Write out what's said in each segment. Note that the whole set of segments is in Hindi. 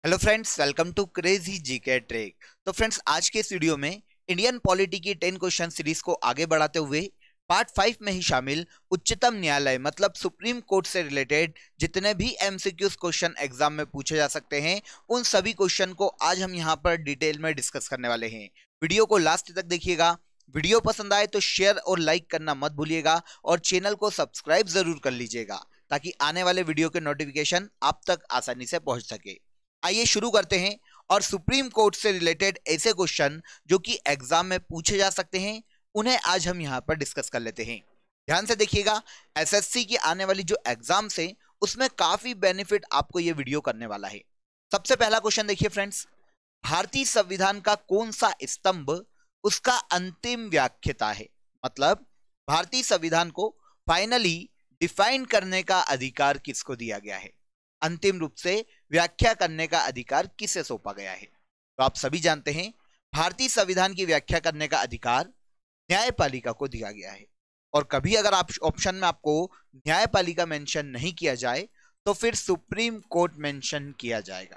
Hello friends, welcome to crazy GK trick. तो फ्रेंड्स, आज के इस वीडियो में इंडियन पॉलिटी की 10 क्वेश्चन सीरीज को आगे बढ़ाते हुए पार्ट 5 में ही शामिल उच्चतम न्यायालय मतलब सुप्रीम कोर्ट से रिलेटेड जितने भी एमसीक्यूज क्वेश्चन एग्जाम में पूछे जा सकते हैं, उन सभी क्वेश्चन को आज हम यहां पर डिटेल में डिस्कस करने वाले हैं। वीडियो को लास्ट तक देखिएगा। वीडियो पसंद आए तो शेयर और लाइक करना मत भूलिएगा और चैनल को सब्सक्राइब जरूर कर लीजिएगा ताकि आने वाले वीडियो के नोटिफिकेशन आप तक आसानी से पहुंच सके। आइए शुरू करते हैं और सुप्रीम कोर्ट से रिलेटेड ऐसे क्वेश्चन जो कि एग्जाम में पूछे जा सकते हैं उन्हें आज हम यहां पर डिस्कस कर लेते हैं। ध्यान से देखिएगा, एसएससी की आने वाली जो एग्जाम्स है उसमें काफी बेनिफिट आपको ये वीडियो करने वाला है। सबसे पहला क्वेश्चन देखिए फ्रेंड्स, भारतीय संविधान का कौन सा स्तंभ उसका अंतिम व्याख्याता है? मतलब भारतीय संविधान को फाइनली डिफाइन करने का अधिकार किसको दिया गया है, अंतिम रूप से व्याख्या करने का अधिकार किसे सौंपा गया है? तो आप सभी जानते हैं भारतीय संविधान की व्याख्या करने का अधिकार न्यायपालिका को दिया गया है। और कभी अगर आप ऑप्शन में आपको न्यायपालिका मेंशन नहीं किया जाए तो फिर सुप्रीम कोर्ट मेंशन किया जाएगा,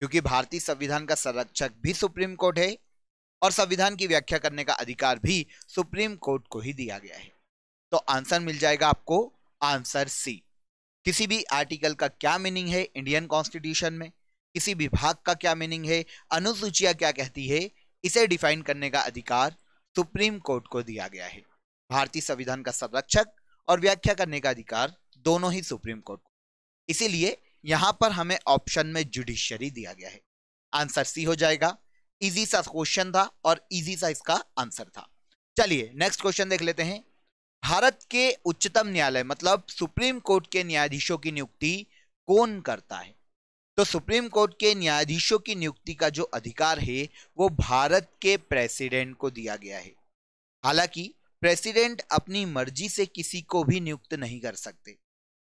क्योंकि भारतीय संविधान का संरक्षक भी सुप्रीम कोर्ट है और संविधान की व्याख्या करने का अधिकार भी सुप्रीम कोर्ट को ही दिया गया है। तो आंसर मिल जाएगा आपको आंसर सी। किसी भी आर्टिकल का क्या मीनिंग है इंडियन कॉन्स्टिट्यूशन में, किसी विभाग का क्या मीनिंग है, अनुसूचियां क्या कहती है, इसे डिफाइन करने का अधिकार सुप्रीम कोर्ट को दिया गया है। भारतीय संविधान का संरक्षक और व्याख्या करने का अधिकार दोनों ही सुप्रीम कोर्ट को, इसीलिए यहां पर हमें ऑप्शन में जुडिशरी दिया गया है। आंसर सी हो जाएगा। इजी सा क्वेश्चन था और इजी सा इसका आंसर था। चलिए नेक्स्ट क्वेश्चन देख लेते हैं। भारत के उच्चतम न्यायालय मतलब सुप्रीम कोर्ट के न्यायाधीशों की नियुक्ति कौन करता है? तो सुप्रीम कोर्ट के न्यायाधीशों की नियुक्ति का जो अधिकार है वो भारत के प्रेसिडेंट को दिया गया है। हालांकि प्रेसिडेंट अपनी मर्जी से किसी को भी नियुक्त नहीं कर सकते,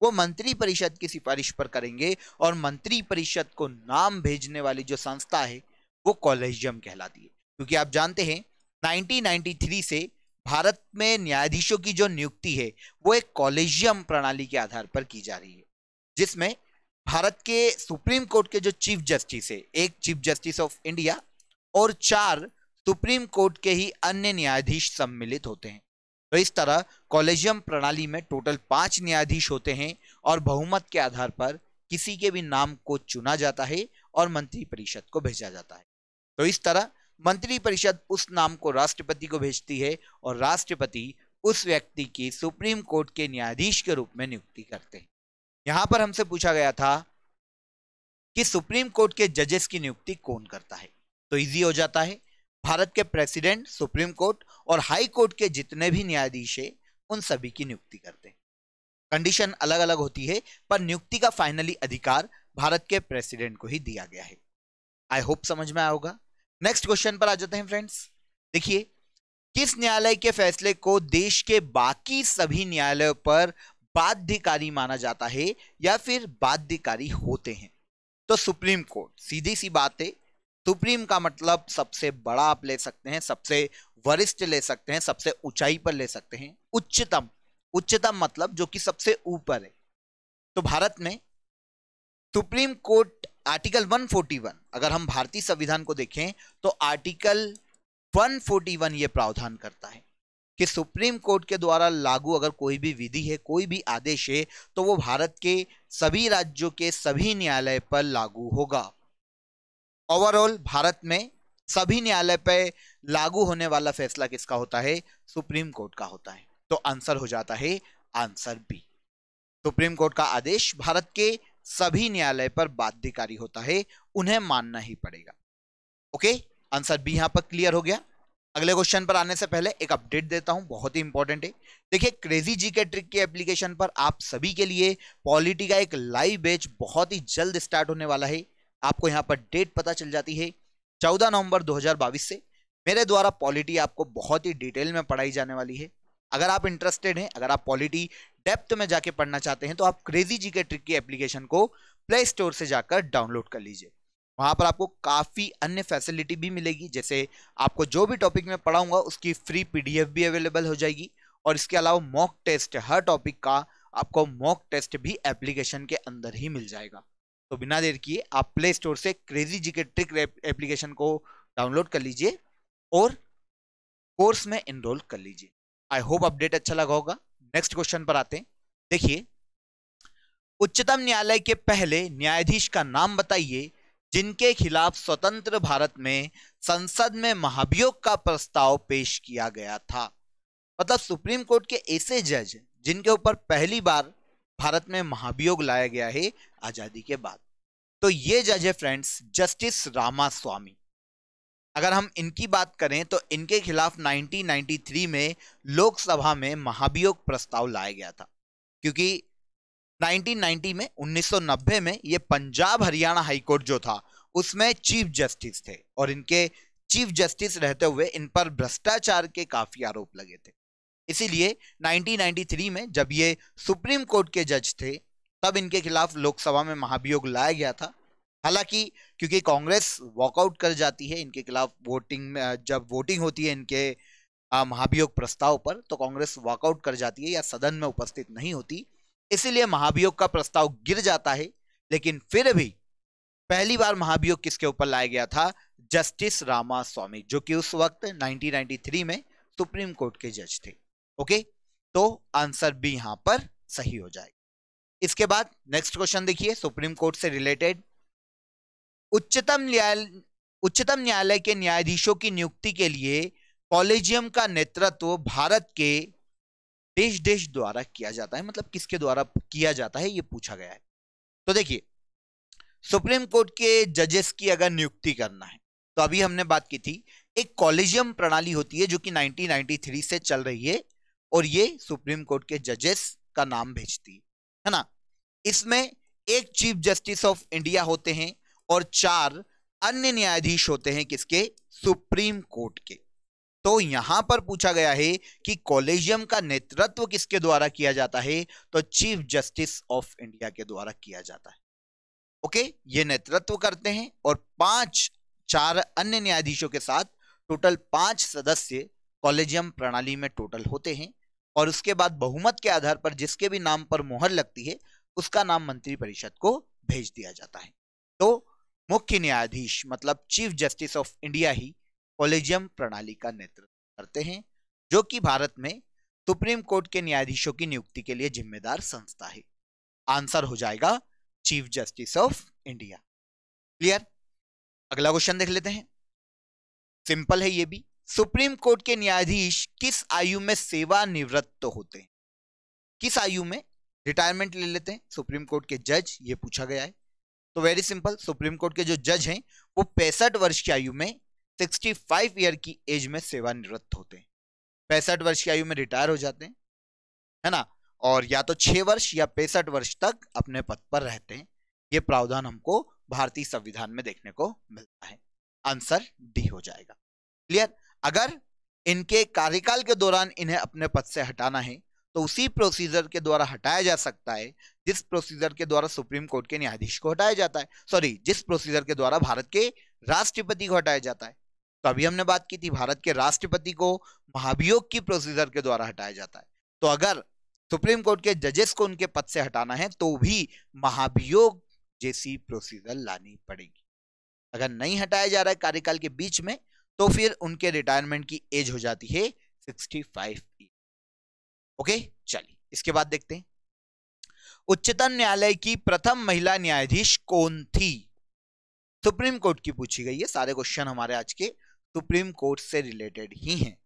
वो मंत्री परिषद की सिफारिश पर करेंगे और मंत्री परिषद को नाम भेजने वाली जो संस्था है वो कॉलेजियम कहलाती है। क्योंकि आप जानते हैं 1993 से भारत में न्यायाधीशों की जो नियुक्ति है वो एक कॉलेजियम प्रणाली के आधार पर की जा रही है, जिसमें भारत के सुप्रीम कोर्ट के जो चीफ जस्टिस है, एक चीफ जस्टिस ऑफ इंडिया और 4 सुप्रीम कोर्ट के ही अन्य न्यायाधीश सम्मिलित होते हैं। तो इस तरह कॉलेजियम प्रणाली में टोटल 5 न्यायाधीश होते हैं और बहुमत के आधार पर किसी के भी नाम को चुना जाता है और मंत्री परिषद को भेजा जाता है। तो इस तरह मंत्री परिषद उस नाम को राष्ट्रपति को भेजती है और राष्ट्रपति उस व्यक्ति की सुप्रीम कोर्ट के न्यायाधीश के रूप में नियुक्ति करते हैं। यहां पर हमसे पूछा गया था कि सुप्रीम कोर्ट के जजेस की नियुक्ति कौन करता है, तो इजी हो जाता है। भारत के प्रेसिडेंट, सुप्रीम कोर्ट और हाई कोर्ट के जितने भी न्यायाधीश है उन सभी की नियुक्ति करते हैं। कंडीशन अलग अलग होती है पर नियुक्ति का फाइनली अधिकार भारत के प्रेसिडेंट को ही दिया गया है। आई होप समझ में आया होगा। नेक्स्ट क्वेश्चन पर आ जाते हैं फ्रेंड्स। देखिए, किस न्यायालय के फैसले को देश के बाकी सभी न्यायालयों पर बाध्यकारी माना जाता है या फिर बाध्यकारी होते हैं? तो सुप्रीम कोर्ट। सीधी सी बात है, सुप्रीम का मतलब सबसे बड़ा आप ले सकते हैं, सबसे वरिष्ठ ले सकते हैं, सबसे ऊंचाई पर ले सकते हैं। उच्चतम, उच्चतम मतलब जो कि सबसे ऊपर है। तो भारत में सुप्रीम कोर्ट आर्टिकल 141, अगर हम भारतीय संविधान को देखें तो आर्टिकल 141 ये प्रावधान करता है कि सुप्रीम कोर्ट के द्वारा लागू अगर कोई भी विधि है, कोई भी आदेश है, तो वो भारत के सभी राज्यों के सभी न्यायालय पर लागू होगा। ओवरऑल भारत में सभी न्यायालय पर लागू होने वाला फैसला किसका होता है? सुप्रीम कोर्ट का होता है। तो आंसर हो जाता है आंसर बी। सुप्रीम कोर्ट का आदेश भारत के सभी न्यायालय पर बाध्यकारी होता है, उन्हें मानना ही पड़ेगा। ओके, आंसर बी यहां पर क्लियर हो गया। अगले क्वेश्चन पर आने से पहले एक अपडेट देता हूं, बहुत ही इंपॉर्टेंट है। देखिए, क्रेजी जीके ट्रिक के एप्लीकेशन पर आप सभी के लिए पॉलिटी का एक लाइव बैच बहुत ही जल्द स्टार्ट होने वाला है। आपको यहां पर डेट पता चल जाती है 14 नवंबर 2022 से मेरे द्वारा पॉलिटी आपको बहुत ही डिटेल में पढ़ाई जाने वाली है। अगर आप इंटरेस्टेड हैं, अगर आप पॉलिटी डेप्थ में जाके पढ़ना चाहते हैं तो आप क्रेजी जीके ट्रिक की एप्लीकेशन को प्ले स्टोर से जाकर डाउनलोड कर लीजिए। वहां पर आपको काफी अन्य फैसिलिटी भी मिलेगी, जैसे आपको जो भी टॉपिक में पढ़ाऊंगा उसकी फ्री पीडीएफ भी अवेलेबल हो जाएगी और इसके अलावा मॉक टेस्ट, हर टॉपिक का आपको मॉक टेस्ट भी एप्लीकेशन के अंदर ही मिल जाएगा। तो बिना देर किए आप प्ले स्टोर से क्रेजी जीके ट्रिक एप्लीकेशन को डाउनलोड कर लीजिए और कोर्स में एनरोल कर लीजिए। आई होप अपडेट अच्छा लगा होगा। नेक्स्ट क्वेश्चन पर आते हैं। देखिए, उच्चतम न्यायालय के पहले न्यायाधीश का नाम बताइए जिनके खिलाफ स्वतंत्र भारत में संसद में महाभियोग का प्रस्ताव पेश किया गया था। मतलब सुप्रीम कोर्ट के ऐसे जज जिनके ऊपर पहली बार भारत में महाभियोग लाया गया है आजादी के बाद। तो ये जज है फ्रेंड्स जस्टिस रामास्वामी। अगर हम इनकी बात करें तो इनके खिलाफ 1993 में लोकसभा में महाभियोग प्रस्ताव लाया गया था, क्योंकि 1990 में 1990 में ये पंजाब हरियाणा हाईकोर्ट जो था उसमें चीफ जस्टिस थे और इनके चीफ जस्टिस रहते हुए इन पर भ्रष्टाचार के काफी आरोप लगे थे। इसीलिए 1993 में जब ये सुप्रीम कोर्ट के जज थे तब इनके खिलाफ लोकसभा में महाभियोग लाया गया था। हालांकि क्योंकि कांग्रेस वॉकआउट कर जाती है इनके खिलाफ वोटिंग में, जब वोटिंग होती है इनके महाभियोग प्रस्ताव पर तो कांग्रेस वॉकआउट कर जाती है या सदन में उपस्थित नहीं होती, इसीलिए महाभियोग का प्रस्ताव गिर जाता है। लेकिन फिर भी पहली बार महाभियोग किसके ऊपर लाया गया था? जस्टिस रामास्वामी, जो कि उस वक्त 1993 में सुप्रीम कोर्ट के जज थे। ओके, तो आंसर भी यहां पर सही हो जाएगा। इसके बाद नेक्स्ट क्वेश्चन देखिए, सुप्रीम कोर्ट से रिलेटेड। उच्चतम न्यायालय के न्यायाधीशों की नियुक्ति के लिए कॉलेजियम का नेतृत्व भारत के देश देश द्वारा किया जाता है। मतलब किसके द्वारा किया जाता है ये पूछा गया है। तो देखिए, सुप्रीम कोर्ट के जजेस की अगर नियुक्ति करना है तो अभी हमने बात की थी एक कॉलेजियम प्रणाली होती है जो कि 1993 से चल रही है और ये सुप्रीम कोर्ट के जजेस का नाम भेजती है ना। इसमें एक चीफ जस्टिस ऑफ इंडिया होते हैं और 4 अन्य न्यायाधीश होते हैं किसके? सुप्रीम कोर्ट के। तो यहां पर पूछा गया है कि कॉलेजियम का नेतृत्व किसके द्वारा किया जाता है? तो चीफ जस्टिस ऑफ इंडिया के द्वारा किया जाता है। ओके, ये नेतृत्व करते हैं और 4 अन्य न्यायाधीशों के साथ टोटल 5 सदस्य कॉलेजियम प्रणाली में टोटल होते हैं और उसके बाद बहुमत के आधार पर जिसके भी नाम पर मोहर लगती है उसका नाम मंत्रिपरिषद को भेज दिया जाता है। तो मुख्य न्यायाधीश मतलब chief justice of India he collegium प्रणाली का नेतृत्व करते हैं, जो कि भारत में सुप्रीम कोर्ट के न्यायाधीशों की नियुक्ति के लिए जिम्मेदार संस्था है। आंसर हो जाएगा chief justice of India. Clear? अगला क्वेश्चन देख लेते हैं, सिंपल है ये भी। सुप्रीम कोर्ट के न्यायाधीश किस आयु में सेवानिवृत्त होते हैं? किस आयु में रिटायरमेंट ले लेते हैं सुप्रीम कोर्ट के जज? ये पूछा गया है। तो वेरी सिंपल, सुप्रीम कोर्ट के जो जज हैं वो 65 वर्ष की आयु में 65 ईयर की एज में सेवानिवृत्त होते हैं। 65 वर्ष की आयु में रिटायर हो जाते हैं, है ना, और या तो 6 वर्ष या 65 वर्ष तक अपने पद पर रहते हैं। ये प्रावधान हमको भारतीय संविधान में देखने को मिलता है। आंसर डी हो जाएगा। क्लियर? अगर इनके कार्यकाल के दौरान इन्हें अपने पद से हटाना है तो उसी प्रोसीजर के द्वारा हटाया जा सकता है जिस प्रोसीजर के द्वारा सुप्रीम कोर्ट के न्यायाधीश को हटाया जाता है, जिस प्रोसीजर के द्वारा भारत के राष्ट्रपति को हटाया जाता है। तो अभी हमने बात की थी भारत के राष्ट्रपति को महाभियोग की प्रोसीजर के द्वारा हटाया जाता है। तो अगर सुप्रीम कोर्ट के जजेस को उनके पद से हटाना है तो भी महाभियोग जैसी प्रोसीजर लानी पड़ेगी। अगर नहीं हटाया जा रहा है कार्यकाल के बीच में तो फिर उनके रिटायरमेंट की एज हो जाती है 65 ईयर। ओके, चलिए इसके बाद देखते हैं उच्चतम न्यायालय की प्रथम महिला न्यायाधीश कौन थी? सुप्रीम कोर्ट की पूछी गई है। सारे क्वेश्चन हमारे आज के सुप्रीम कोर्ट से रिलेटेड ही हैं।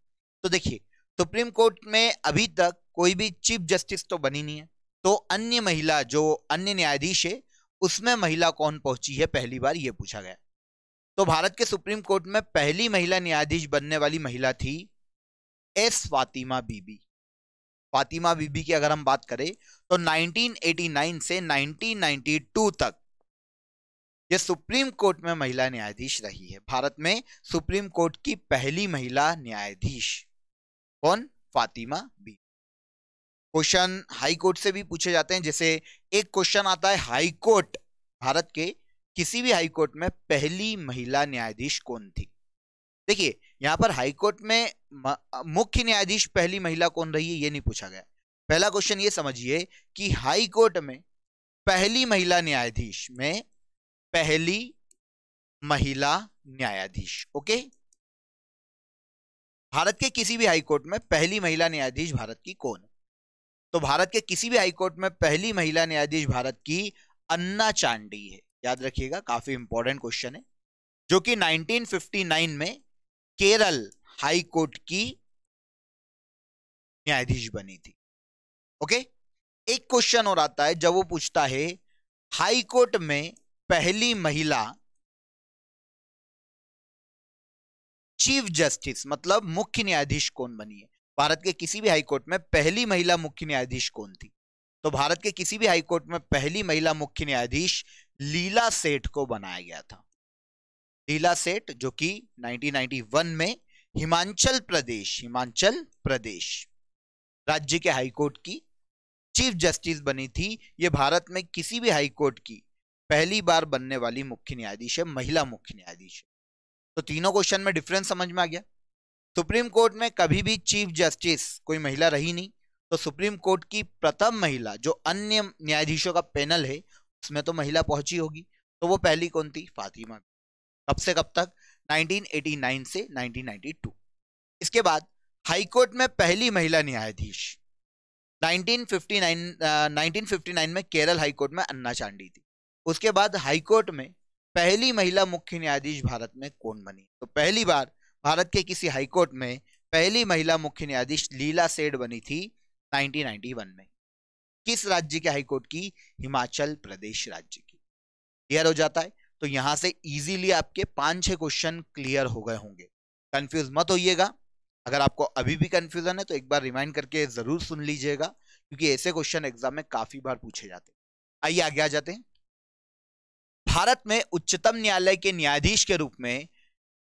तो देखिए, सुप्रीम कोर्ट में अभी तक कोई भी चीफ जस्टिस तो बनी नहीं है, तो अन्य महिला जो अन्य न्यायाधीश है उसमें महिला कौन पहुंची है पहली बार, ये पूछा गया। तो भारत के सुप्रीम कोर्ट में पहली महिला न्यायाधीश बनने वाली महिला थी एस फातिमा बीबी। फातिमा बीबी की अगर हम बात करें तो 1989 से 1992 तक ये सुप्रीम कोर्ट में महिला न्यायाधीश रही है। भारत में सुप्रीम कोर्ट की पहली महिला न्यायाधीश कौन? फातिमा बीबी। क्वेश्चन हाई कोर्ट से भी पूछे जाते हैं। जैसे एक क्वेश्चन आता है हाई कोर्ट, भारत के किसी भी हाई कोर्ट में पहली महिला न्यायाधीश कौन थी? देखिए, यहां पर हाई कोर्ट में मुख्य न्यायाधीश पहली महिला कौन रही है ये नहीं पूछा गया। पहला क्वेश्चन ये समझिए कि हाई कोर्ट में पहली महिला न्यायाधीश में पहली महिला न्यायाधीश। ओके, भारत के किसी भी हाईकोर्ट में पहली महिला न्यायाधीश भारत की कौन है? तो भारत के किसी भी हाईकोर्ट में पहली महिला न्यायाधीश भारत की अन्ना चांडी है। याद रखिएगा, काफी इंपॉर्टेंट क्वेश्चन है, जो कि 1959 में केरल हाई कोर्ट की न्यायाधीश बनी थी। ओके, एक क्वेश्चन और आता है जब वो पूछता है हाई कोर्ट में पहली महिला चीफ जस्टिस मतलब मुख्य न्यायाधीश कौन बनी है? भारत के किसी भी हाई कोर्ट में पहली महिला मुख्य न्यायाधीश कौन थी? तो भारत के किसी भी हाई कोर्ट में पहली महिला मुख्य न्यायाधीश लीला सेठ को बनाया गया था। लीला सेठ, जो कि 1991 में हिमाचल प्रदेश राज्य के हाई कोर्ट की चीफ जस्टिस बनी थी। यह भारत में किसी भी हाई कोर्ट की पहली बार बनने वाली मुख्य न्यायाधीश है, महिला मुख्य न्यायाधीश है। तो तीनों क्वेश्चन में डिफरेंस समझ में आ गया। सुप्रीम कोर्ट में कभी भी चीफ जस्टिस कोई महिला रही नहीं, तो सुप्रीम कोर्ट की प्रथम महिला जो अन्य न्यायाधीशों का पैनल है उसमें तो महिला पहुंची होगी, तो वो पहली कौन थी? फातिमा। कब से कब तक? 1989 से 1992। इसके बाद हाईकोर्ट में पहली महिला न्यायाधीश 1959 में केरल हाईकोर्ट में अन्ना चांडी थी। उसके बाद हाईकोर्ट में पहली महिला मुख्य न्यायाधीश भारत में कौन बनी? तो पहली बार भारत के किसी हाईकोर्ट में पहली महिला मुख्य न्यायाधीश लीला सेठ बनी थी 1991 में। किस राज्य के हाईकोर्ट की? हिमाचल प्रदेश राज्य की। क्लियर हो जाता है? तो यहां से इजीली आपके 5-6 क्वेश्चन क्लियर हो गए होंगे। कंफ्यूज मत होइएगा। अगर आपको अभी भी कंफ्यूजन है तो एक बार रिमाइंड करके जरूर सुन लीजिएगा, क्योंकि ऐसे क्वेश्चन एग्जाम में काफी बार पूछे जाते हैं। आइए आगे आ जाते हैं। भारत में उच्चतम न्यायालय के न्यायाधीश के रूप में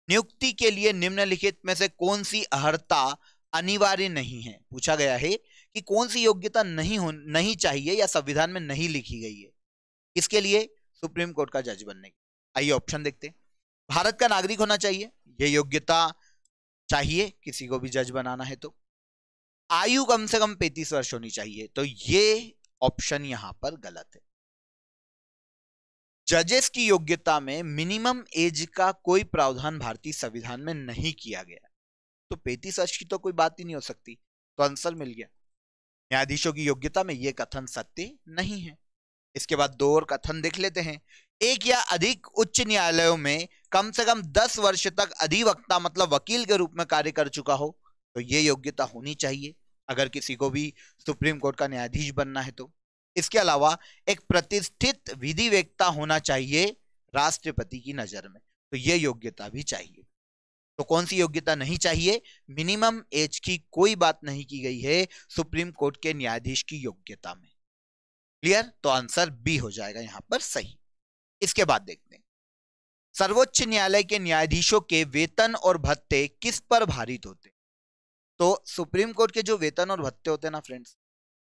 नियुक्ति के लिए निम्नलिखित में से कौन सी अर्हता अनिवार्य नहीं है? पूछा गया है कि कौन सी योग्यता नहीं चाहिए या संविधान में नहीं लिखी गई है इसके लिए सुप्रीम कोर्ट का जज बनने की। आइए ऑप्शन देखते हैं। भारत का नागरिक होना चाहिए, यह योग्यता चाहिए किसी को भी जज बनाना है। तो आयु कम से कम 35 वर्ष होनी चाहिए, तो ये ऑप्शन यहां पर गलत है। जजेस की योग्यता में मिनिमम एज का कोई प्रावधान भारतीय संविधान में नहीं किया गया, तो 35 वर्ष की तो कोई बात ही नहीं हो सकती, तो आंसर मिल गया। न्यायाधीशों की योग्यता में यह कथन सत्य नहीं है। इसके बाद दो और कथन देख लेते हैं। एक या अधिक उच्च न्यायालयों में कम से कम 10 वर्ष तक अधिवक्ता मतलब वकील के रूप में कार्य कर चुका हो, तो यह योग्यता होनी चाहिए अगर किसी को भी सुप्रीम कोर्ट का न्यायाधीश बनना है तो। इसके अलावा एक प्रतिष्ठित विधिवेत्ता होना चाहिए राष्ट्रपति की नजर में, तो यह योग्यता भी चाहिए। तो कौन सी योग्यता नहीं चाहिए? मिनिमम एज की कोई बात नहीं की गई है सुप्रीम कोर्ट के न्यायाधीश की योग्यता में। क्लियर? तो आंसर बी हो जाएगा यहां पर सही। इसके बाद देखते हैं, सर्वोच्च न्यायालय के न्यायाधीशों के वेतन और भत्ते किस पर भारित होते हैं? तो सुप्रीम कोर्ट के जो वेतन और भत्ते होते हैं ना फ्रेंड्स,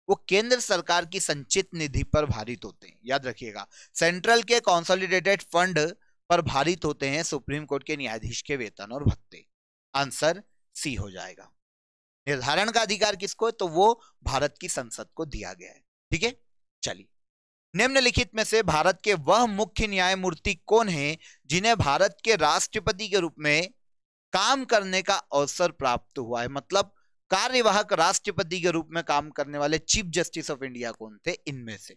वो केंद्र सरकार की संचित निधि पर भारित होते हैं। याद रखिएगा, सेंट्रल के कंसोलिडेटेड फंड पर भारित होते हैं सुप्रीम कोर्ट के न्यायाधीश के वेतन और भत्ते। आंसर सी हो जाएगा। निर्धारण का अधिकार किसको है? तो वो भारत की संसद को दिया गया है। ठीक है, चलिए। निम्नलिखित में से भारत के वह मुख्य न्यायमूर्ति कौन है जिन्हें भारत के राष्ट्रपति के रूप में काम करने का अवसर प्राप्त हुआ है? मतलब कार्यवाहक राष्ट्रपति के रूप में काम करने वाले चीफ जस्टिस ऑफ इंडिया कौन थे इनमें से?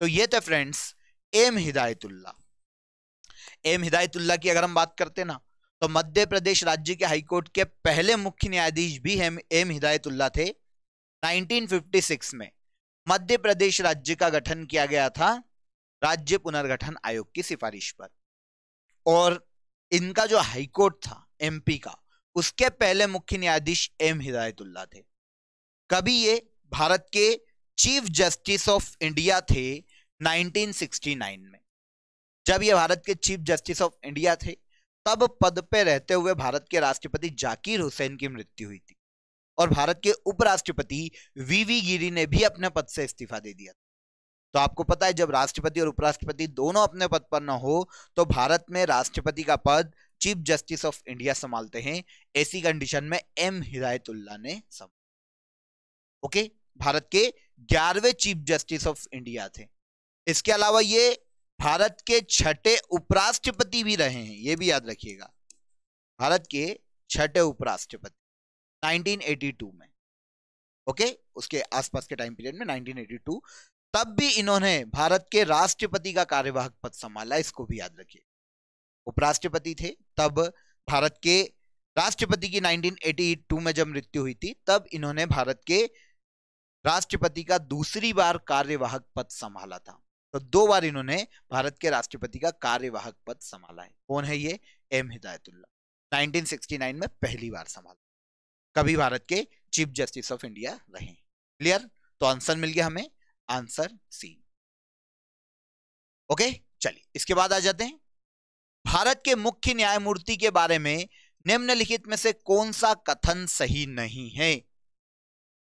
तो ये थे friends M Hidayatullah. M Hidayatullah की अगर हम बात करते ना, तो मध्य प्रदेश राज्य के हाईकोर्ट के पहले मुख्य न्यायाधीश भी एम हिदायतुल्लाह थे। 1956 में मध्य प्रदेश राज्य का गठन किया गया था राज्य पुनर्गठन आयोग की सिफारिश पर, और इनका जो हाईकोर्ट था एमपी का, उसके पहले मुख्य न्यायाधीश एम हिदायतुल्लाह थे। कभी ये भारत के चीफ जस्टिस ऑफ इंडिया थे 1969 में। जब ये भारत के चीफ जस्टिस ऑफ इंडिया थे, तब पद पे रहते हुए भारत के राष्ट्रपति जाकिर हुसैन की मृत्यु हुई थी, और भारत के उपराष्ट्रपति वीवी गिरी ने भी अपने पद से इस्तीफा दे दिया। तो आपको पता है, जब राष्ट्रपति और उपराष्ट्रपति दोनों अपने पद पर न हो, तो भारत में राष्ट्रपति का पद चीफ जस्टिस ऑफ इंडिया संभालते हैं। ऐसी कंडीशन में एम हिदायतुल्लाह ने संभाला। ओके, भारत के 11वें चीफ जस्टिस ऑफ इंडिया थे। इसके अलावा ये भारत के छठे उपराष्ट्रपति भी रहे हैं, ये भी याद रखिएगा, भारत के छठे उपराष्ट्रपति 1982 में। ओके, उसके आसपास के टाइम पीरियड में 1982, तब भी इन्होंने भारत के राष्ट्रपति का कार्यवाहक पद संभाला, इसको भी याद रखिए। उपराष्ट्रपति थे, तब भारत के राष्ट्रपति की 1982 में जब मृत्यु हुई थी, तब इन्होंने भारत के राष्ट्रपति का दूसरी बार कार्यवाहक पद संभाला था। तो 2 बार इन्होंने भारत के राष्ट्रपति का कार्यवाहक पद संभाला है। कौन है ये? एम हिदायतुल्लाह। 1969 में पहली बार संभाला, कभी भारत के चीफ जस्टिस ऑफ इंडिया रहे। क्लियर? तो आंसर मिल गया हमें, आंसर सी। ओके, चलिए इसके बाद आ जाते हैं। भारत के मुख्य न्यायमूर्ति के बारे में निम्नलिखित में से कौन सा कथन सही नहीं है?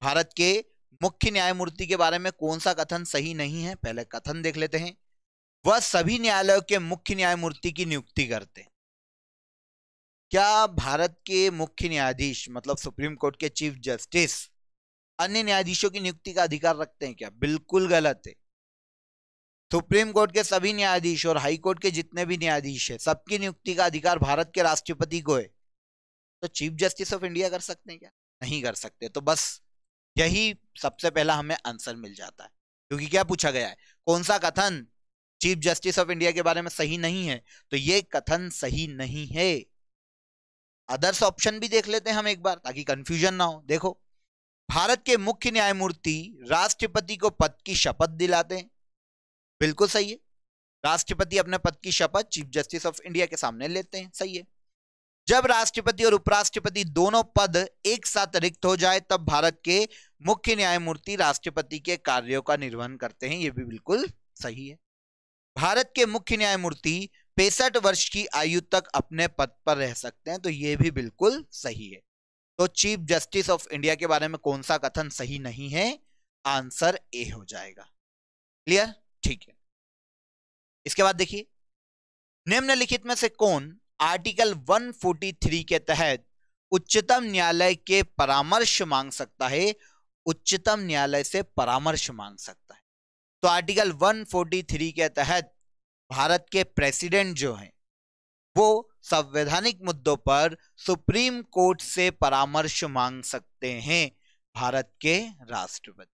भारत के मुख्य न्यायमूर्ति के बारे में कौन सा कथन सही नहीं है? पहले कथन देख लेते हैं। वह सभी न्यायालयों के मुख्य न्यायमूर्ति की नियुक्ति करते हैं। क्या भारत के मुख्य न्यायाधीश मतलब सुप्रीम कोर्ट के चीफ जस्टिस अन्य न्यायाधीशों की नियुक्ति का अधिकार रखते हैं क्या? बिल्कुल गलत है। सुप्रीम कोर्ट के सभी न्यायाधीश और हाई कोर्ट के जितने भी न्यायाधीश है, सबकी नियुक्ति का अधिकार भारत के राष्ट्रपति को है। तो चीफ जस्टिस ऑफ इंडिया कर सकते हैं क्या? नहीं कर सकते। तो बस यही सबसे पहला हमें आंसर मिल जाता है, क्योंकि क्या पूछा गया है? कौन सा कथन चीफ जस्टिस ऑफ इंडिया के बारे में सही नहीं है? तो ये कथन सही नहीं है। अदर्स ऑप्शन भी देख लेते हैं हम एक बार, ताकि कंफ्यूजन ना हो। देखो, भारत के मुख्य न्यायमूर्ति राष्ट्रपति को पद की शपथ दिलाते हैं, बिल्कुल सही है। राष्ट्रपति अपने पद की शपथ चीफ जस्टिस ऑफ इंडिया के सामने लेते हैं, सही है। जब राष्ट्रपति और उपराष्ट्रपति दोनों पद एक साथ रिक्त हो जाए, तब भारत के मुख्य न्यायमूर्ति राष्ट्रपति के कार्यों का निर्वहन करते हैं, यह भी बिल्कुल सही है। भारत के मुख्य न्यायमूर्ति 65 वर्ष की आयु तक अपने पद पर रह सकते हैं, तो यह भी बिल्कुल सही है। तो चीफ जस्टिस ऑफ इंडिया के बारे में कौन सा कथन सही नहीं है? आंसर ए हो जाएगा। क्लियर? ठीक है। इसके बाद देखिए, निम्नलिखित में से कौन आर्टिकल 143 के तहत उच्चतम न्यायालय के परामर्श मांग सकता है? उच्चतम न्यायालय से परामर्श मांग सकता है। तो आर्टिकल 143 के तहत भारत के प्रेसिडेंट जो हैं, वो संवैधानिक मुद्दों पर सुप्रीम कोर्ट से परामर्श मांग सकते हैं। भारत के राष्ट्रपति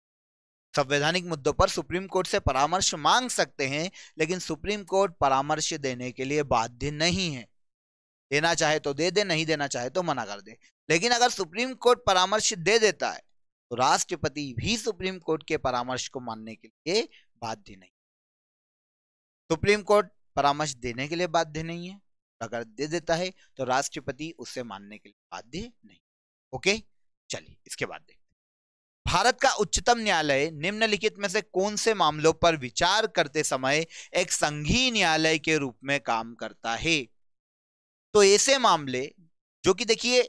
संवैधानिक मुद्दों पर सुप्रीम कोर्ट से परामर्श मांग सकते हैं, लेकिन सुप्रीम कोर्ट परामर्श देने के लिए बाध्य नहीं है। देना चाहे तो दे दे, नहीं देना चाहे तो मना कर दे। लेकिन अगर सुप्रीम कोर्ट परामर्श दे देता है, तो राष्ट्रपति भी सुप्रीम कोर्ट के परामर्श को मानने के लिए बाध्य नहीं। सुप्रीम कोर्ट परामर्श देने के लिए बाध्य नहीं है, अगर दे देता है तो राष्ट्रपति उसे मानने के लिए बाध्य नहीं। ओके, चलिए इसके बाद देखते हैं। भारत का उच्चतम न्यायालय निम्नलिखित में से कौन से मामलों पर विचार करते समय एक संघीय न्यायालय के रूप में काम करता है? तो ऐसे मामले जो कि देखिए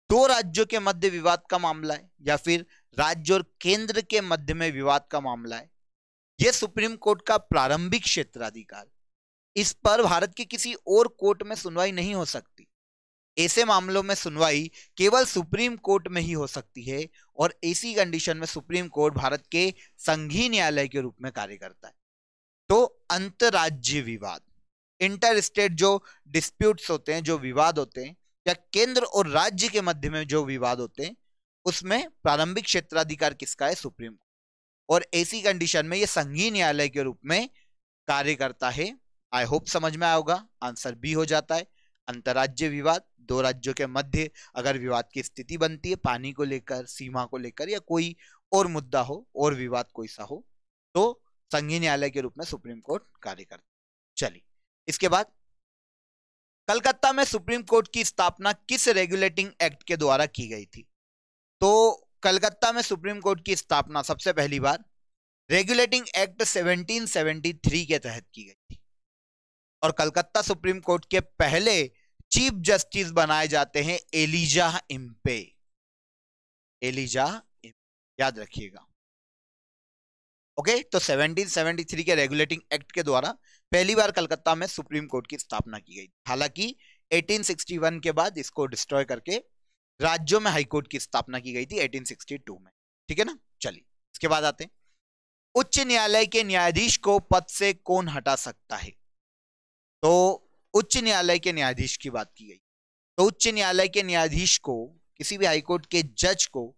2 राज्यों के मध्य विवाद का मामला है, या फिर राज्य और केंद्र के मध्य में विवाद का मामला है, यह सुप्रीम कोर्ट का प्रारंभिक क्षेत्राधिकार, इस पर भारत के किसी और कोर्ट में सुनवाई नहीं हो सकती। ऐसे मामलों में सुनवाई केवल सुप्रीम कोर्ट में ही हो सकती है, और ऐसी कंडीशन में सुप्रीम कोर्ट भारत के संघीय न्यायालय के रूप में कार्य करता है। तो अंतरराज्यीय विवाद, इंटर स्टेट जो डिस्प्यूट्स होते हैं, जो विवाद होते हैं, या केंद्र और राज्य के मध्य में जो विवाद होते हैं, उसमें प्रारंभिक क्षेत्राधिकार किसका है? Supreme court. और ऐसी कंडीशन में यह संघीय न्यायालय के रूप में कार्य करता है। आई होप समझ में आया होगा। आंसर बी हो जाता है। अंतरराज्यीय विवाद, 2 राज्यों के मध्य अगर विवाद की स्थिति बनती है, पानी को लेकर, सीमा को लेकर, या कोई और मुद्दा हो और विवाद कोई सा हो, तो संघीय न्यायालय के रूप में सुप्रीम कोर्ट कार्य करता है। चलिए इसके बाद, कलकत्ता में सुप्रीम कोर्ट की स्थापना किस रेगुलेटिंग एक्ट के द्वारा की गई थी? तो कलकत्ता में सुप्रीम कोर्ट की स्थापना सबसे पहली बार रेगुलेटिंग एक्ट 1773 के तहत की गई थी, और कलकत्ता सुप्रीम कोर्ट के पहले चीफ जस्टिस बनाए जाते हैं एलिजा इम्पे। एलिजा इम्पे, याद रखिएगा। ओके, तो 1773 के रेगुलेटिंग एक्ट के द्वारा पहली बार कलकत्ता में सुप्रीम कोर्ट की स्थापना की गई। हालांकि 1861 के बाद इसको डिस्ट्रॉय करके राज्यों में हाई कोर्ट की स्थापना की गई थी 1862 में। ठीक है ना? चलिए इसके बाद आते हैं। उच्च न्यायालय के न्यायाधीश को पद से कौन हटा सकता है? तो उच्च न्यायालय के न्यायाधीश की बात की गई। तो उच्च न्यायालय के न्यायाधीश को, किसी भी हाईकोर्ट के जज को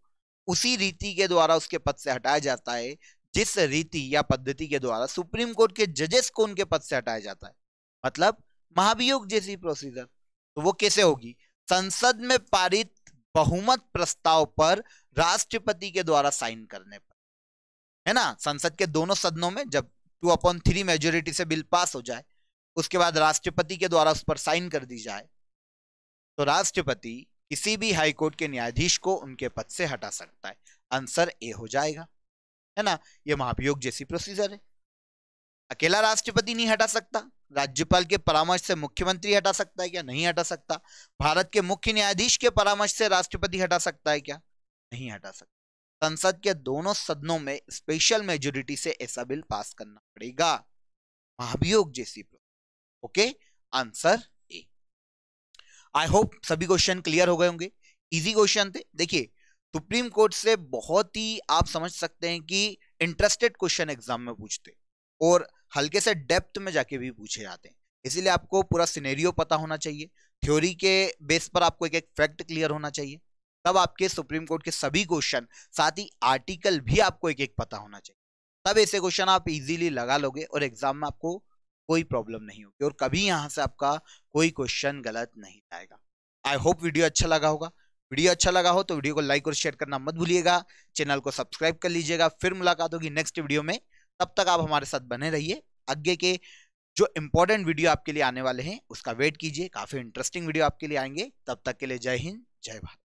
उसी रीति के द्वारा उसके पद से हटाया जाता है जिस रीति या पद्धति के द्वारा सुप्रीम कोर्ट के जजेस को उनके पद से हटाया जाता है, मतलब महाभियोग जैसी प्रोसीजर। तो वो कैसे होगी? संसद में पारित बहुमत प्रस्ताव पर राष्ट्रपति के द्वारा साइन करने पर, है ना। संसद के दोनों सदनों में जब 2/3 मेजोरिटी से बिल पास हो जाए, उसके बाद राष्ट्रपति के द्वारा उस पर साइन कर दी जाए, तो राष्ट्रपति किसी भी हाईकोर्ट के न्यायाधीश को उनके पद से हटा सकता है। आंसर ए हो जाएगा, है ना। यह महाभियोग जैसी प्रोसीजर है। अकेला राष्ट्रपति नहीं हटा सकता, राज्यपाल के परामर्श से मुख्यमंत्री हटा सकता है क्या? नहीं हटा सकता। भारत के मुख्य न्यायाधीश के परामर्श से राष्ट्रपति हटा सकता है क्या? नहीं हटा सकता। संसद के दोनों सदनों में स्पेशल मेजोरिटी से ऐसा बिल पास करना पड़ेगा, महाभियोग जैसी। Okay, answer A. I hope सभी क्वेश्चन क्लियर हो गए होंगे। इजी क्वेश्चन थे। देखिए, सुप्रीम कोर्ट से बहुत ही आप समझ सकते हैं कि इंटरेस्टेड क्वेश्चन एग्जाम में पूछते और हल्के से डेप्थ में जाके भी पूछे जाते हैं। इसीलिए आपको पूरा सिनेरियो पता होना चाहिए, थ्योरी के बेस पर आपको एक एक फैक्ट क्लियर होना चाहिए, तब आपके सुप्रीम कोर्ट के सभी क्वेश्चन, साथ ही आर्टिकल भी आपको एक एक पता होना चाहिए। तब ऐसे क्वेश्चन आप इजीली लगा लोगे और एग्जाम में आपको कोई प्रॉब्लम नहीं होगी और कभी यहां से आपका कोई क्वेश्चन गलत नहीं आएगा। आई होप वीडियो अच्छा लगा होगा। वीडियो अच्छा लगा हो तो वीडियो को लाइक और शेयर करना मत भूलिएगा, चैनल को सब्सक्राइब कर लीजिएगा। फिर मुलाकात होगी नेक्स्ट वीडियो में, तब तक आप हमारे साथ बने रहिए। आगे के जो इंपॉर्टेंट वीडियो आपके लिए आने वाले हैं उसका वेट कीजिए, काफी इंटरेस्टिंग वीडियो आपके लिए आएंगे। तब तक के लिए जय हिंद, जय भारत।